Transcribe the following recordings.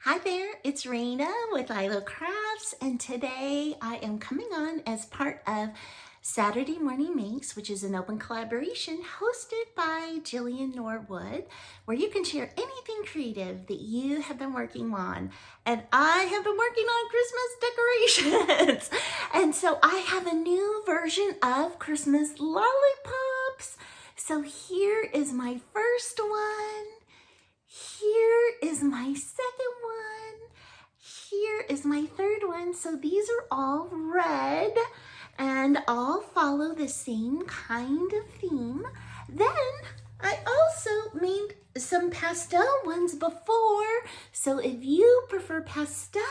Hi there, it's Raina with Lilo Crafts, and today I am coming on as part of Saturday Morning Makes, which is an open collaboration hosted by Jillian Norwood, where you can share anything creative that you have been working on. And I have been working on Christmas decorations. And so I have a new version of Christmas Lollipops. So here is my first one. Here is my second one. Here is my third one. So these are all red and all follow the same kind of theme. Then I also made some pastel ones before. So if you prefer pastel,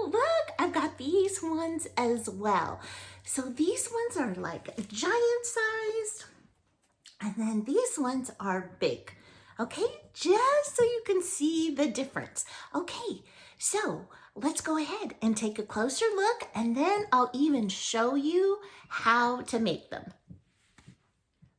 look, I've got these ones as well. So these ones are like giant sized, and then these ones are big. Okay, just so you can see the difference. Okay, so let's go ahead and take a closer look, and then I'll even show you how to make them.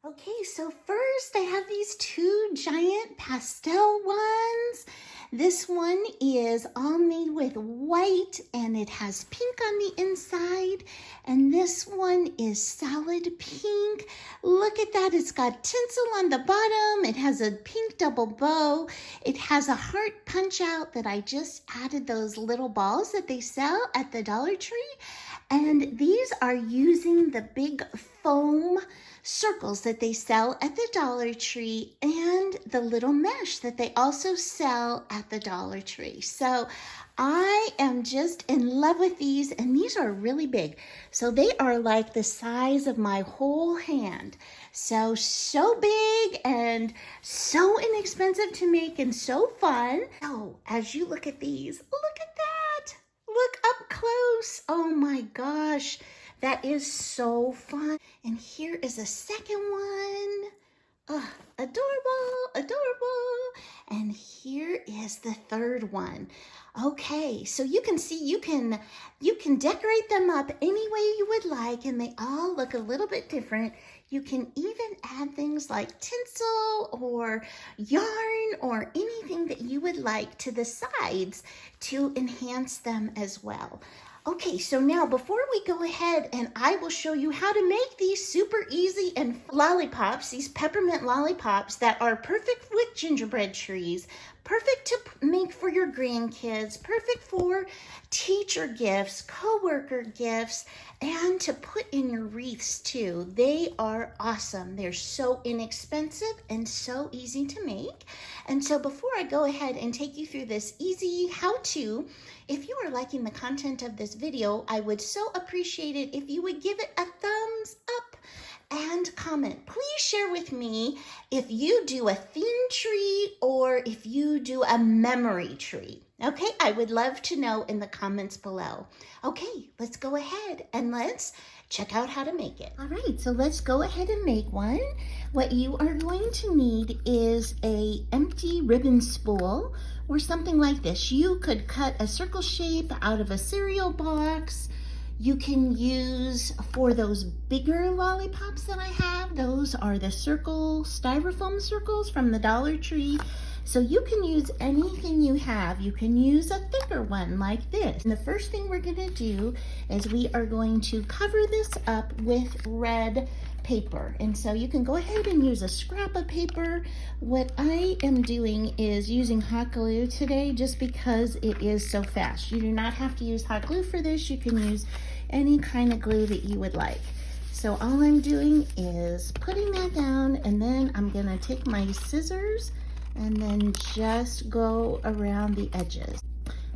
Okay, so first I have these two giant pastel ones. This one is all made with white and it has pink on the inside. And this one is solid pink. Look at that, it's got tinsel on the bottom. It has a pink double bow. It has a heart punch out that I just added those little balls that they sell at the Dollar Tree. And these are using the big foam circles that they sell at the Dollar Tree and the little mesh that they also sell at the Dollar Tree. So I am just in love with these, and these are really big. So they are like the size of my whole hand. So big and so inexpensive to make and so fun. So as you look at these, look at that. Look up close. Oh my gosh. That is so fun. And here is a second one. Oh, adorable, adorable. And here is the third one. Okay, so you can see you can decorate them up any way you would like, and they all look a little bit different. You can even add things like tinsel or yarn or anything that you would like to the sides to enhance them as well. Okay, so now before we go ahead, and I will show you how to make these super easy and lollipops, these peppermint lollipops that are perfect with gingerbread trees, perfect to make for your grandkids, perfect for teacher gifts, co-worker gifts, and to put in your wreaths too. They are awesome. They're so inexpensive and so easy to make. And so before I go ahead and take you through this easy how-to, if you are liking the content of this video, I would so appreciate it if you would give it a thumbs up and comment. Please share with me if you do a theme tree or if you do a memory tree. Okay, I would love to know in the comments below. Okay, let's go ahead and let's check out how to make it. All right, so let's go ahead and make one. What you are going to need is a empty ribbon spool or something like this. You could cut a circle shape out of a cereal box. You can use, for those bigger lollipops that I have, those are the circle styrofoam circles from the Dollar Tree. So you can use anything you have. You can use a thicker one like this. And the first thing we're gonna do is we are going to cover this up with red paper. And so you can go ahead and use a scrap of paper. What I am doing is using hot glue today just because it is so fast. You do not have to use hot glue for this. You can use any kind of glue that you would like. So all I'm doing is putting that down, and then I'm gonna take my scissors and then just go around the edges.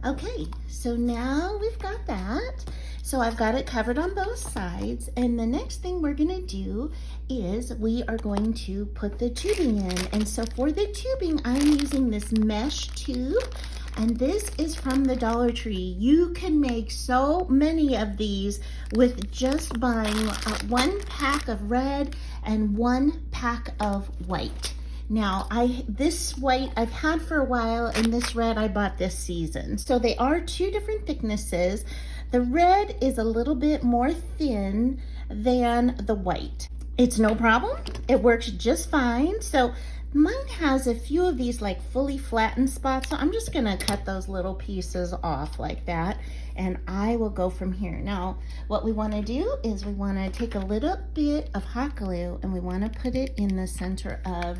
Okay, so now we've got that. So I've got it covered on both sides, and the next thing we're gonna do is we are going to put the tubing in. And so for the tubing, I'm using this mesh tube, and this is from the Dollar Tree. You can make so many of these with just buying 1 pack of red and 1 pack of white. Now, this white I've had for a while, and this red I bought this season. So they are 2 different thicknesses. The red is a little bit more thin than the white. It's no problem. It works just fine. So Mine has a few of these like fully flattened spots, so I'm just gonna cut those little pieces off like that, and I will go from here. Now, what we wanna do is we wanna take a little bit of hot glue and we wanna put it in the center of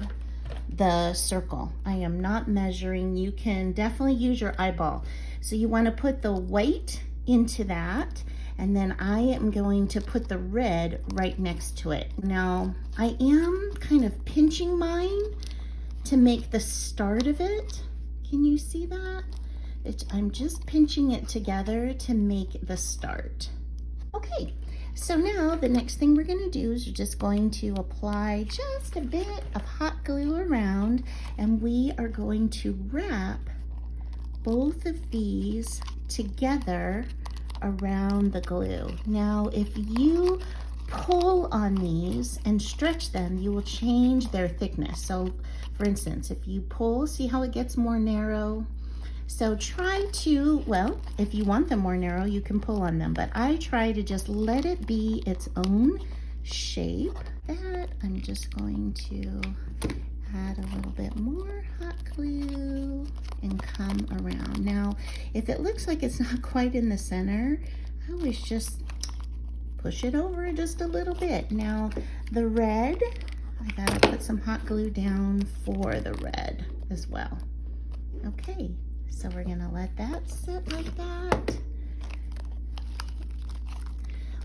the circle. I am not measuring. You can definitely use your eyeball. So you wanna put the white into that, and then I am going to put the red right next to it. Now, I am kind of pinching mine to make the start of it. Can you see that? I'm just pinching it together to make the start. Okay, so now the next thing we're gonna do is we're just going to apply just a bit of hot glue around, and we are going to wrap both of these together around the glue. Now, if you pull on these and stretch them, you will change their thickness. So for instance, if you pull, see how it gets more narrow? So try to, well, if you want them more narrow, you can pull on them, but I try to just let it be its own shape. That I'm just going to add a little bit more hot glue and come around. Now, if it looks like it's not quite in the center, I always just push it over just a little bit. Now, the red, I gotta put some hot glue down for the red as well. Okay, so we're gonna let that sit like that.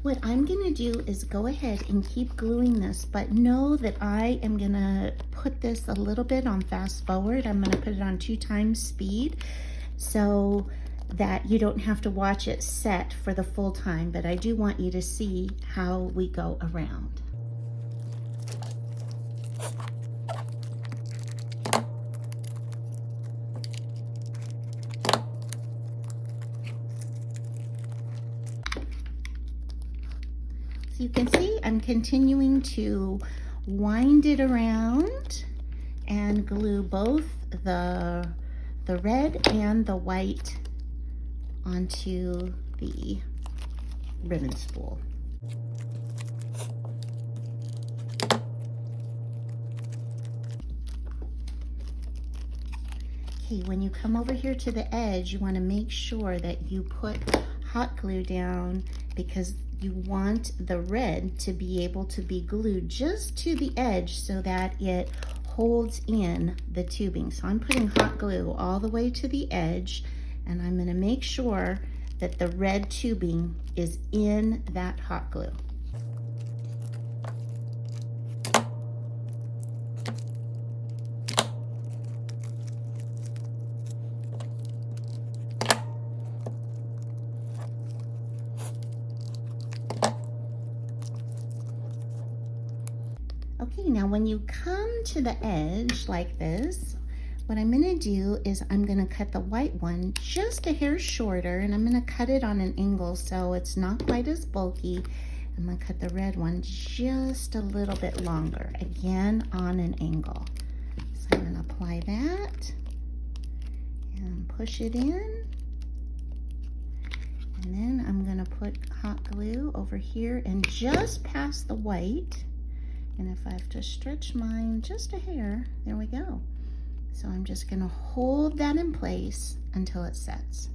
What I'm gonna do is go ahead and keep gluing this, but know that I am gonna put this a little bit on fast forward. I'm gonna put it on 2 times speed so that you don't have to watch it set for the full time, but I do want you to see how we go around. You can see I'm continuing to wind it around and glue both the red and the white onto the ribbon spool. Okay, when you come over here to the edge, you want to make sure that you put hot glue down, because you want the red to be able to be glued just to the edge so that it holds in the tubing. So I'm putting hot glue all the way to the edge, and I'm gonna make sure that the red tubing is in that hot glue. Okay, now when you come to the edge like this, what I'm gonna do is I'm gonna cut the white one just a hair shorter, and I'm gonna cut it on an angle so it's not quite as bulky. I'm gonna cut the red one just a little bit longer, again on an angle. So I'm gonna apply that and push it in. And then I'm gonna put hot glue over here and just past the white. And if I have to stretch mine just a hair, there we go. So I'm just gonna hold that in place until it sets.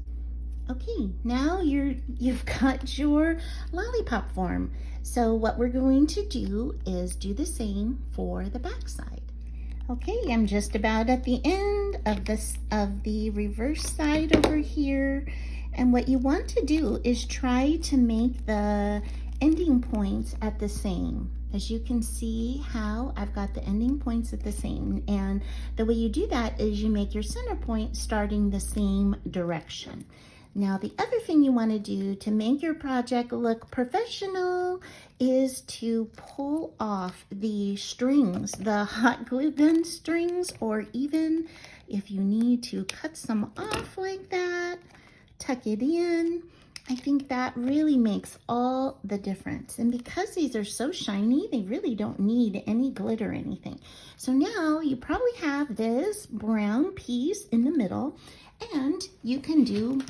Okay, now you've got your lollipop form. So what we're going to do is do the same for the back side. Okay, I'm just about at the end of the reverse side over here. And what you want to do is try to make the ending points at the same. As you can see how I've got the ending points at the same, and the way you do that is you make your center point starting the same direction. Now, the other thing you want to do to make your project look professional is to pull off the strings, the hot glue gun strings, or even if you need to cut some off like that, tuck it in. I think that really makes all the difference. And because these are so shiny, they really don't need any glitter or anything. So now you probably have this brown piece in the middle, and you can do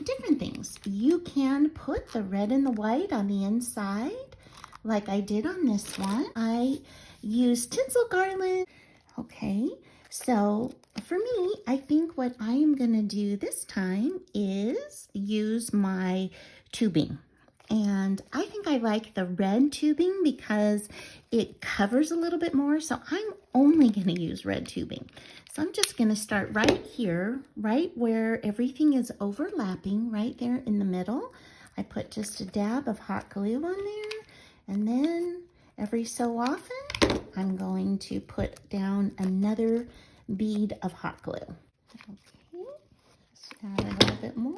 different things. You can put the red and the white on the inside, like I did on this one. I used tinsel garland. Okay, So for me, I think what I am going to do this time is use my tubing. And I think I like the red tubing because it covers a little bit more. So I'm only going to use red tubing. So I'm just going to start right here, right where everything is overlapping, right there in the middle. I put just a dab of hot glue on there. And then every so often, I'm going to put down another bead of hot glue. Okay, just add a little bit more.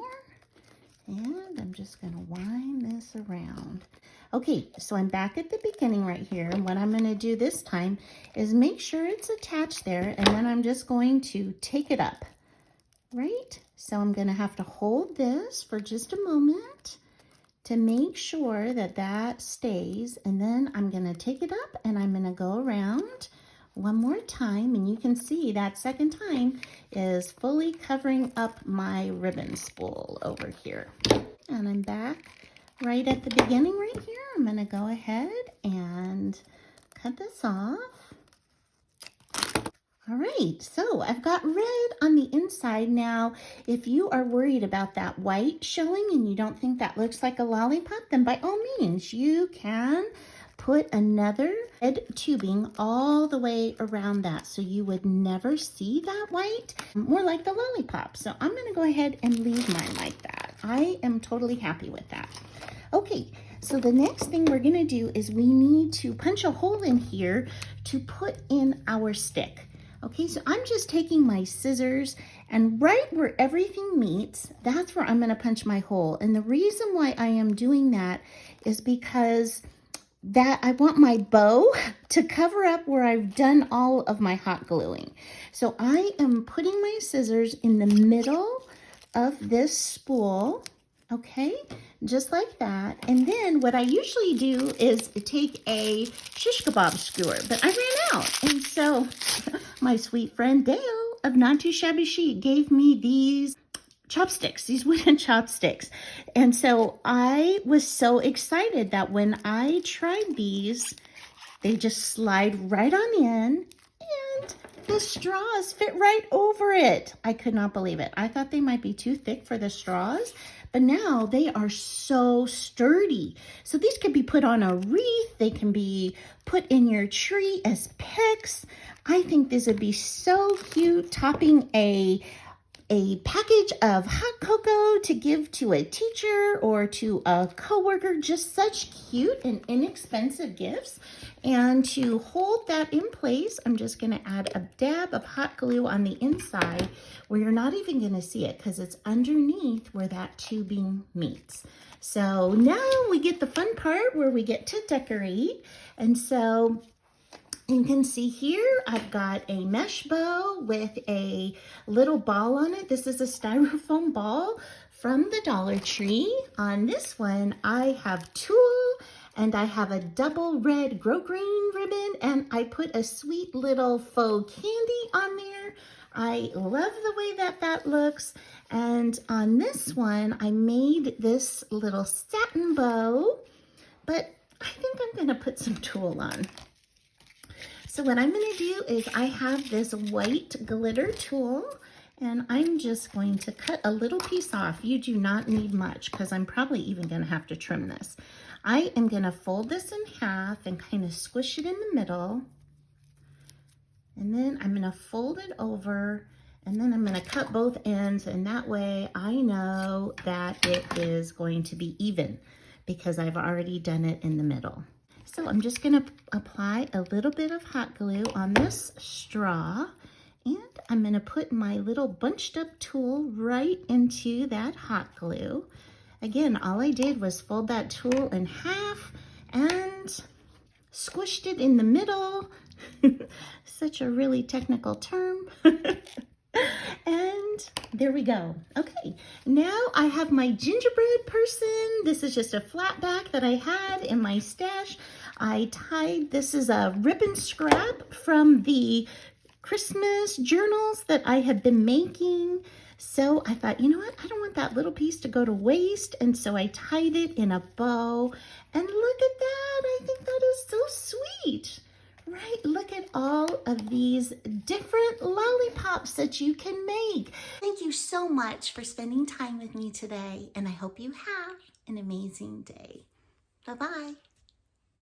And I'm just going to wind this around. Okay, so I'm back at the beginning right here. And what I'm going to do this time is make sure it's attached there. And then I'm just going to take it up, right? So I'm going to have to hold this for just a moment to make sure that that stays. And then I'm going to take it up and I'm going to go around one more time. And you can see that second time is fully covering up my ribbon spool over here. And I'm back right at the beginning right here. I'm going to go ahead and cut this off. All right, so I've got red on the inside. Now, if you are worried about that white showing and you don't think that looks like a lollipop, then by all means, you can put another red tubing all the way around that so you would never see that white, more like the lollipop. So I'm going to go ahead and leave mine like that. I am totally happy with that. Okay, so the next thing we're going to do is we need to punch a hole in here to put in our stick. Okay, so I'm just taking my scissors and right where everything meets, that's where I'm going to punch my hole. And the reason why I am doing that is because that I want my bow to cover up where I've done all of my hot gluing. So I am putting my scissors in the middle of this spool, okay, just like that. And then what I usually do is take a shish kebab skewer, but I ran out. And so my sweet friend Dale of Not Too Shabby Chic gave me these chopsticks, these wooden chopsticks. And so I was so excited that when I tried these, they just slide right on in and the straws fit right over it. I could not believe it. I thought they might be too thick for the straws, but now they are so sturdy. So these could be put on a wreath. They can be put in your tree as picks. I think this would be so cute, topping a package of hot cocoa to give to a teacher or to a coworker. Just such cute and inexpensive gifts. And to hold that in place, I'm just going to add a dab of hot glue on the inside where you're not even going to see it because it's underneath where that tubing meets. So now we get the fun part where we get to decorate. And so you can see here, I've got a mesh bow with a little ball on it. This is a styrofoam ball from the Dollar Tree. On this one, I have tulle and I have a double red grosgrain ribbon and I put a sweet little faux candy on there. I love the way that that looks. And on this one, I made this little satin bow, but I think I'm gonna put some tulle on. So what I'm going to do is I have this white glitter tulle and I'm just going to cut a little piece off. You do not need much because I'm probably even going to have to trim this. I am going to fold this in half and kind of squish it in the middle. And then I'm going to fold it over and then I'm going to cut both ends, and that way I know that it is going to be even because I've already done it in the middle. So I'm just going to apply a little bit of hot glue on this straw, and I'm going to put my little bunched up tulle right into that hot glue. Again, all I did was fold that tulle in half and squished it in the middle. Such a really technical term. And there we go. Okay, now I have my gingerbread person. This is just a flat back that I had in my stash. I tied, this is a ribbon scrap from the Christmas journals that I have been making. So I thought, you know what? I don't want that little piece to go to waste. And so I tied it in a bow. And look at that. I think that is so sweet. Right, look at all of these different lollipops that you can make. Thank you so much for spending time with me today, and I hope you have an amazing day. Bye-bye.